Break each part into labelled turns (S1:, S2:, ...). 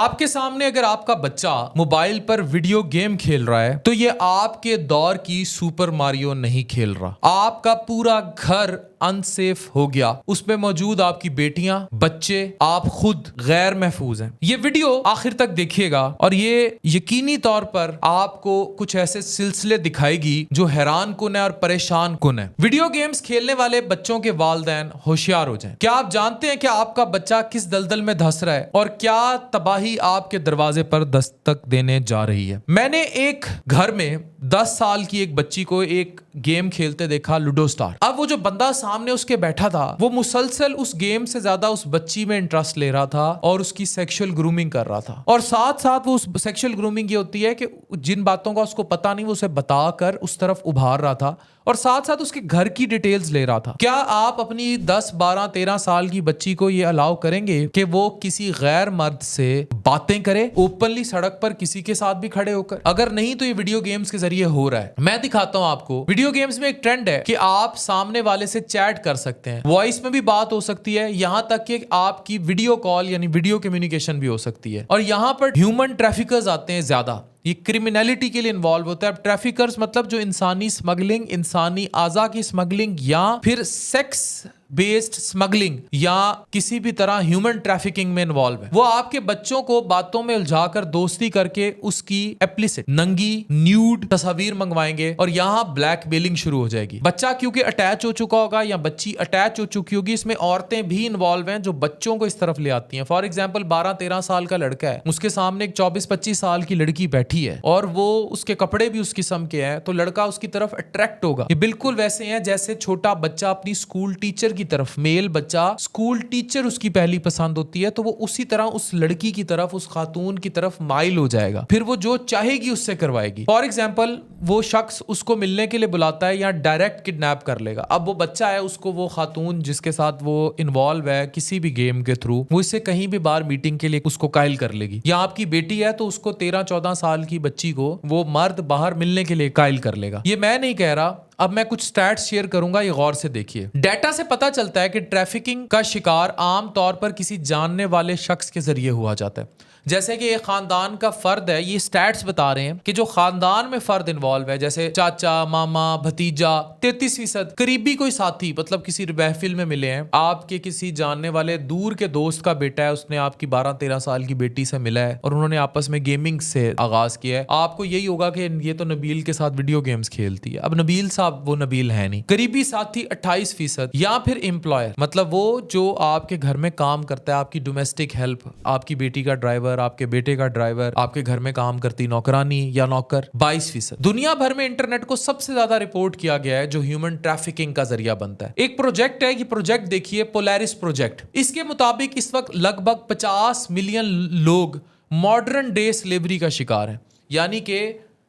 S1: आपके सामने अगर आपका बच्चा मोबाइल पर वीडियो गेम खेल रहा है तो ये आपके दौर की सुपर मारियो नहीं खेल रहा। आपका पूरा घर अनसेफ हो गया, उसमें मौजूद आपकी बेटियां, बच्चे, आप खुद गैर महफूज हैं। ये वीडियो आखिर तक देखिएगा और ये यकीनी तौर पर आपको कुछ ऐसे सिलसिले दिखाएगी जो हैरान कुन है और परेशान कुन है। वीडियो गेम्स खेलने वाले बच्चों के वालिदैन होशियार हो जाएं। क्या आप जानते हैं कि आपका बच्चा किस दलदल में धंस रहा है और क्या तबाही आपके दरवाजे पर दस्तक देने जा रही है। मैंने एक घर में 10 साल की एक बच्ची को एक गेम खेलते देखा, लूडो स्टार। अब वो जो बंदा सामने उसके बैठा था वो मुसलसल उस गेम से ज्यादा उस बच्ची में इंटरेस्ट ले रहा था और उसकी सेक्सुअल ग्रूमिंग कर रहा था। और साथ साथ वो उस सेक्सुअल ग्रूमिंग ये होती है कि जिन बातों का उसको पता नहीं वो उसे बताकर उस तरफ उभार रहा था और साथ साथ उसके घर की डिटेल्स ले रहा था। क्या आप अपनी 10, 12, 13 साल की बच्ची को ये अलाउ करेंगे कि वो किसी गैर मर्द से बातें करे ओपनली सड़क पर किसी के साथ भी खड़े होकर? अगर नहीं तो ये वीडियो गेम्स के जरिए हो रहा है। मैं दिखाता हूं आपको। वीडियो गेम्स में एक ट्रेंड है कि आप सामने वाले से चैट कर सकते हैं, वॉइस में भी बात हो सकती है, यहां तक कि आपकी वीडियो कॉल यानी वीडियो कम्युनिकेशन भी हो सकती है। और यहां पर ह्यूमन ट्रैफिकर्स आते हैं ज्यादा, ये क्रिमिनलिटी के लिए इन्वॉल्व होता है। अब ट्रैफिकर्स मतलब जो इंसानी स्मगलिंग, इंसानी आज़ा की स्मगलिंग या फिर सेक्स बेस्ड स्मगलिंग या किसी भी तरह ह्यूमन ट्रैफिकिंग में इन्वॉल्व है। वो आपके बच्चों को बातों में उलझाकर दोस्ती करके उसकी एक्सप्लिसिट नंगी न्यूड तस्वीर मंगवाएंगे और यहाँ ब्लैकमेलिंग शुरू हो जाएगी। बच्चा क्योंकि अटैच हो चुका होगा या बच्ची अटैच हो चुकी होगी, इसमें औरतें भी इन्वॉल्व हैं जो बच्चों को इस तरफ ले आती हैं। फॉर एग्जाम्पल 12-13 साल का लड़का है, उसके सामने एक 24-25 साल की लड़की बैठी है और वो उसके कपड़े भी उस किस्म के हैं तो लड़का उसकी तरफ अट्रैक्ट होगा। ये बिल्कुल वैसे हैं जैसे छोटा बच्चा अपनी स्कूल टीचर की तरफ, मेल बच्चा स्कूल टीचर उसकी पहली पसंद होती है तो वो उसी तरह उस लड़की की तरफ, उस खातून की तरफ माइल हो जाएगा, फिर वो जो चाहेगी उससे करवाएगी। फॉर एग्जाम्पल वो शख्स उसको मिलने के लिए बुलाता है या डायरेक्ट किडनैप कर लेगा। अब वो बच्चा है, उसको वो खातून जिसके साथ वो इन्वॉल्व है किसी भी गेम के थ्रू, वो इससे कहीं भी बाहर मीटिंग के लिए उसको कायल कर लेगी। या आपकी बेटी है तो उसको 13-14 साल की बच्ची को वो मर्द बाहर मिलने के लिए कायल कर लेगा। ये मैं नहीं कह रहा, अब मैं कुछ स्टैट्स शेयर करूंगा, ये गौर से देखिए। डेटा से पता चलता है कि ट्रैफिकिंग का शिकार आम तौर पर किसी जानने वाले शख्स के जरिए हुआ जाता है। जैसे कि एक खानदान का फर्द है, ये स्टैट्स बता रहे हैं कि जो खानदान में फर्द इन्वॉल्व है जैसे चाचा, मामा, भतीजा, 33% करीबी कोई साथी, मतलब किसी महफिल में मिले हैं, आपके किसी जानने वाले दूर के दोस्त का बेटा है, उसने आपकी 12-13 साल की बेटी से मिला है और उन्होंने आपस में गेमिंग से आगाज किया है। आपको यही होगा कि ये तो नबील के साथ वीडियो गेम्स खेलती है। अब नबील साहब वो नबील है नहीं। करीबी साथी 28%। या फिर एम्प्लॉयर, मतलब वो जो आपके घर में काम करता है, आपकी डोमेस्टिक हेल्प, आपकी बेटी का ड्राइवर, आपके बेटे का ड्राइवर, आपके घर में काम करती नौकरानी या नौकर, 22%। दुनिया भर में इंटरनेट को सबसे ज्यादा रिपोर्ट किया गया है जो ह्यूमन ट्रैफिकिंग का जरिया बनता है। एक प्रोजेक्ट है, ये प्रोजेक्ट देखिए, पोलैरिस प्रोजेक्ट। इसके मुताबिक इस वक्त लगभग 50 मिलियन लोग मॉडर्न डे स्लेवरी का शिकार हैं, यानी कि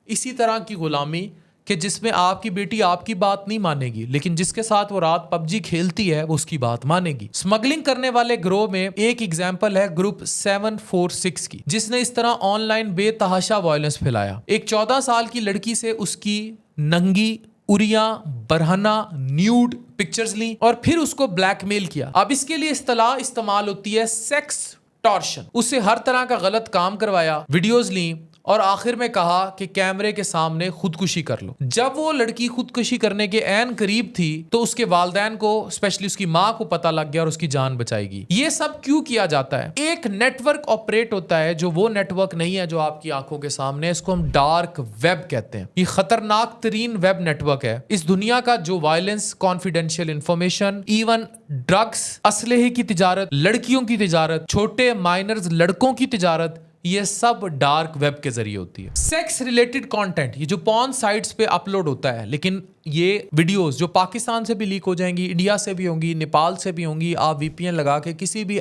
S1: इसी तरह की गुलामी कि जिसमें आपकी बेटी आपकी बात नहीं मानेगी लेकिन जिसके साथ वो रात पबजी खेलती है वो उसकी बात मानेगी। स्मगलिंग करने वाले ग्रोह में एक एग्जांपल है ग्रुप 746 की, जिसने इस तरह ऑनलाइन बेतहाशा वायलेंस फैलाया। एक 14 साल की लड़की से उसकी नंगी उरिया बरहना न्यूड पिक्चर्स ली और फिर उसको ब्लैकमेल किया। अब इसके लिए इस्तेलाह इस्तेमाल होती है सेक्स टॉर्शन। उससे हर तरह का गलत काम करवाया, वीडियोस ली और आखिर में कहा कि कैमरे के सामने खुदकुशी कर लो। जब वो लड़की खुदकुशी करने के ऐन करीब थी तो उसके वालिदैन को, स्पेशली उसकी माँ को पता लग गया और उसकी जान बचाएगी। ये सब क्यों किया जाता है? एक नेटवर्क ऑपरेट होता है जो वो नेटवर्क नहीं है जो आपकी आंखों के सामने है, इसको हम डार्क वेब कहते हैं। ये खतरनाक तरीन वेब नेटवर्क है इस दुनिया का जो violence, confidential information, even drugs, असलहे की तिजारत, लड़कियों की तिजारत, छोटे माइनर्स लड़कों की तिजारत, ये सब डार्क वेब के जरिए होती है। सेक्स रिलेटेड कंटेंट, ये जो पॉर्न साइट्स पे अपलोड होता है, लेकिन ये वीडियोस जो पाकिस्तान से भी लीक हो जाएंगी, इंडिया से भी होंगी, नेपाल से भी होंगी, आप वीपीएन लगा के किसी भी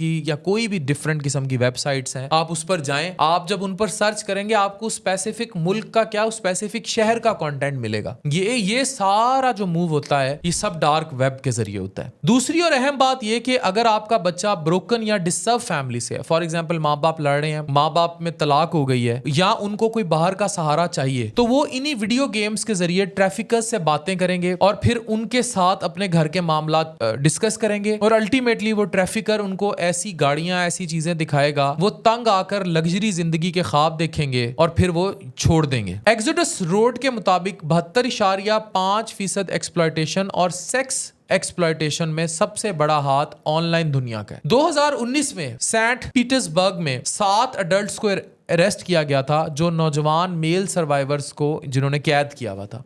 S1: या कोई भी डिफरेंट किस्म की वेबसाइट्स हैं, आप उस पर जाएं। आप जब उन पर सर्च करेंगे आपको स्पेसिफिक मुल्क का क्या, स्पेसिफिक शहर का कंटेंट मिलेगा। ये सारा जो मूव होता है ये सब डार्क वेब के जरिए होता है। दूसरी और अहम बात ये कि अगर आपका बच्चा ब्रोकन या डिस्टर्ब फैमिली से है, फॉर एग्जाम्पल माँ बाप लड़ रहे हैं, माँ बाप में तलाक हो गई है या उनको कोई बाहर का सहारा चाहिए, तो वो इन्हीं वीडियो गेम्स के जरिए ट्रैफिकर्स से बातें करेंगे और फिर उनके साथ अपने घर के मामला डिस्कस करेंगे और अल्टीमेटली वो ट्रैफिकर उनको ऐसी गाड़ियां, ऐसी चीजें दिखाएगा, वो तंग आकर लग्जरी जिंदगी के ख्वाब देखेंगे और फिर वो छोड़ देंगे। एक्सोडस रोड के मुताबिक 72.5% एक्सप्लॉयटेशन और सेक्स एक्सप्लॉयटेशन में सबसे बड़ा हाथ ऑनलाइन दुनिया का है। 2019 में सेंट पीटर्सबर्ग में 7 अडल्ट्स को अरेस्ट किया गया था, जो नौजवान मेल सर्वाइवर्स को जिन्होंने कैद किया हुआ था।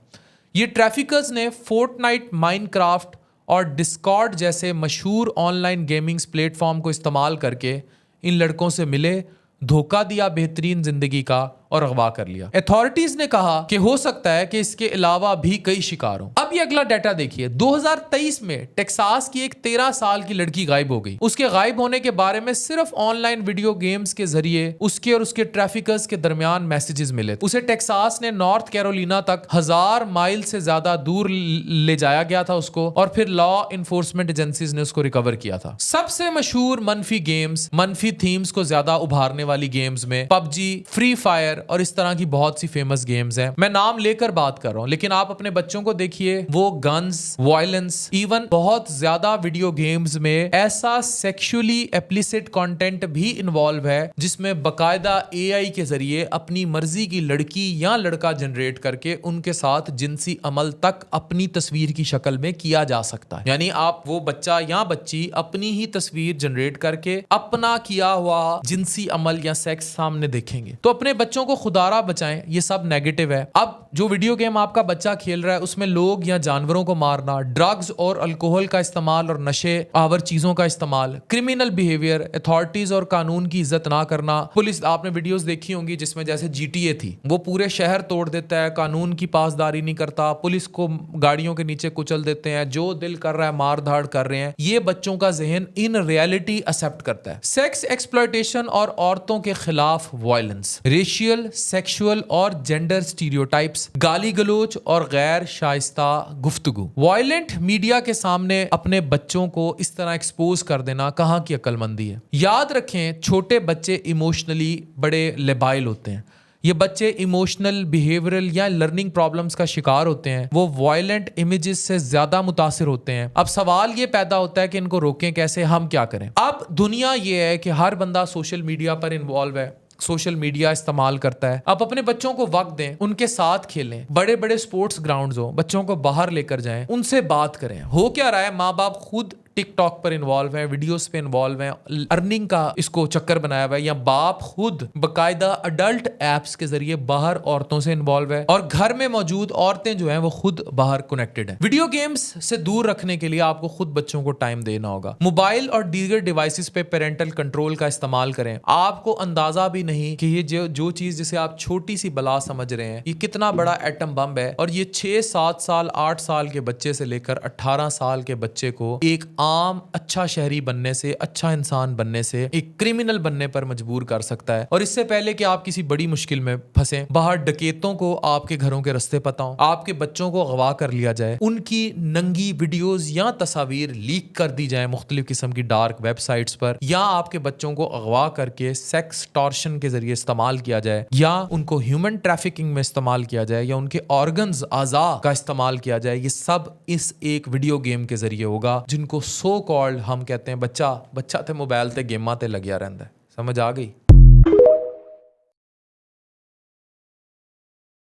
S1: ये ट्रैफिकर्स ने फोर्टनाइट, माइनक्राफ्ट और डिस्कॉर्ड जैसे मशहूर ऑनलाइन गेमिंग प्लेटफॉर्म को इस्तेमाल करके इन लड़कों से मिले, धोखा दिया बेहतरीन जिंदगी का और अगवा कर लिया। अथॉरिटीज ने कहा कि हो सकता है कि इसके अलावा भी कई शिकार हों। अब ये अगला डाटा देखिए, 2023 में टेक्सास की एक 13 साल की लड़की गायब हो गई। उसके गायब होने के बारे में सिर्फ ऑनलाइन वीडियो गेम्स के जरिए उसके और उसके ट्रैफिकर्स के दरमियान मैसेजेस मिले। उसे टेक्सास ने नॉर्थ कैरोलिना तक 1000 माइल से ज्यादा दूर ले जाया गया था उसको, और फिर लॉ इन्फोर्समेंट एजेंसीज ने उसको रिकवर किया था। सबसे मशहूर मनफी गेम्स, मनफी थीम्स को ज्यादा उभारने वाली गेम्स में पबजी, फ्री फायर और इस तरह की बहुत सी फेमस गेम्स हैं। मैं नाम लेकर बात कर रहा हूं, लेकिन आप अपने बच्चों को देखिए, वो गन्स, वायलेंस, इवन बहुत ज्यादा वीडियो गेम्स में ऐसा सेक्सुअली एक्सप्लिसिट कंटेंट भी इन्वॉल्व है जिसमें बकायदा एआई के जरिए अपनी मर्जी की लड़की या लड़का जनरेट करके उनके साथ जिनसी अमल तक अपनी तस्वीर की शक्ल में किया जा सकता है। यानी आप वो बच्चा या बच्ची अपनी ही तस्वीर जनरेट करके अपना किया हुआ जिनसी अमल या सेक्स सामने देखेंगे। तो अपने बच्चों को खुदारा बचाएं, ये सब नेगेटिव है। अब जो वीडियो गेम आपका बच्चा खेल रहा है उसमें लोग या जानवरों को मारना, ड्रग्स और अल्कोहल का इस्तेमाल और नशे आवर चीजों का इस्तेमाल, क्रिमिनल बिहेवियर, अथॉरिटीज और कानून की इज्जत ना करना। पुलिस, आपने वीडियोस देखी होंगी जिसमें जैसे GTA थी, वो पूरे शहर तोड़ देता है, कानून की पासदारी नहीं करता, पुलिस को गाड़ियों के नीचे कुचल देते हैं, जो दिल कर रहा है मार धाड़ कर रहे हैं। ये बच्चों का जहन इन रियलिटी एक्सेप्ट करता है। सेक्स एक्सप्लॉयटेशन और औरतों के खिलाफ वायलेंस, रेशियल, सेक्सुअल और जेंडर स्टीरियोटाइप्स, गाली गलोच और गैर शाइस्ता गुफ्तगू। वायलेंट मीडिया के सामने अपने बच्चों को इस तरह एक्सपोज कर देना कहां की अक्लमंदी है। याद रखें, छोटे बच्चे इमोशनली बड़े लेबाइल होते हैं। ये बच्चे इमोशनल, बिहेवियरल या लर्निंग प्रॉब्लम्स का शिकार होते हैं। वो वायलेंट इमेजेस से ज्यादा मुतासिर होते हैं। अब सवाल ये पैदा होता है कि इनको रोकें कैसे, हम क्या करें। अब दुनिया ये है कि हर बंदा सोशल मीडिया पर इन्वॉल्व है, सोशल मीडिया इस्तेमाल करता है। आप अपने बच्चों को वक्त दें, उनके साथ खेलें, बड़े बड़े स्पोर्ट्स ग्राउंड्स हो, बच्चों को बाहर लेकर जाएं, उनसे बात करें। हो क्या रहा है, माँ बाप खुद टिकटॉक पर इन्वॉल्व है, वीडियोस पे इन्वॉल्व है, अर्निंग का इसको चक्कर बनाया हुआ है, या बाप खुद बकायदा अडल्ट एप्स के जरिए बाहर औरतों से इन्वॉल्व है और घर में मौजूद औरतें जो हैं वो खुद बाहर कनेक्टेड हैं। वीडियो गेम्स से दूर रखने के लिए आपको खुद बच्चों को टाइम देना होगा। मोबाइल और दीगर डिवाइसेस पे पेरेंटल कंट्रोल का इस्तेमाल करें। आपको अंदाजा भी नहीं कि ये जो चीज जिसे आप छोटी सी बला समझ रहे हैं, ये कितना बड़ा एटम बम है, और ये 6, 7 साल, 8 साल के बच्चे से लेकर 18 साल के बच्चे को एक आम अच्छा शहरी बनने से, अच्छा इंसान बनने से, एक क्रिमिनल बनने पर मजबूर कर सकता है। और इससे पहले कि आप किसी बड़ी मुश्किल में फंसे, बाहर डकैतों को आपके घरों के रास्ते पता हो, आपके बच्चों को अगवा कर लिया जाए, उनकी नंगी वीडियोस या तस्वीर लीक कर दी जाए मुख्तलिफ किस्म की डार्क वेबसाइट्स पर, या आपके बच्चों को अगवा करके सेक्स टॉर्शन के जरिए इस्तेमाल किया जाए, या उनको ह्यूमन ट्रैफिकिंग में इस्तेमाल किया जाए, या उनके ऑर्गन्स, आज़ा का इस्तेमाल किया जाए, ये सब इस एक वीडियो गेम के जरिए होगा, जिनको सो कॉल्ड हम कहते हैं बच्चा ते मोबाइल ते गेमां ते लग्या रहंदा है। समझ आ गई।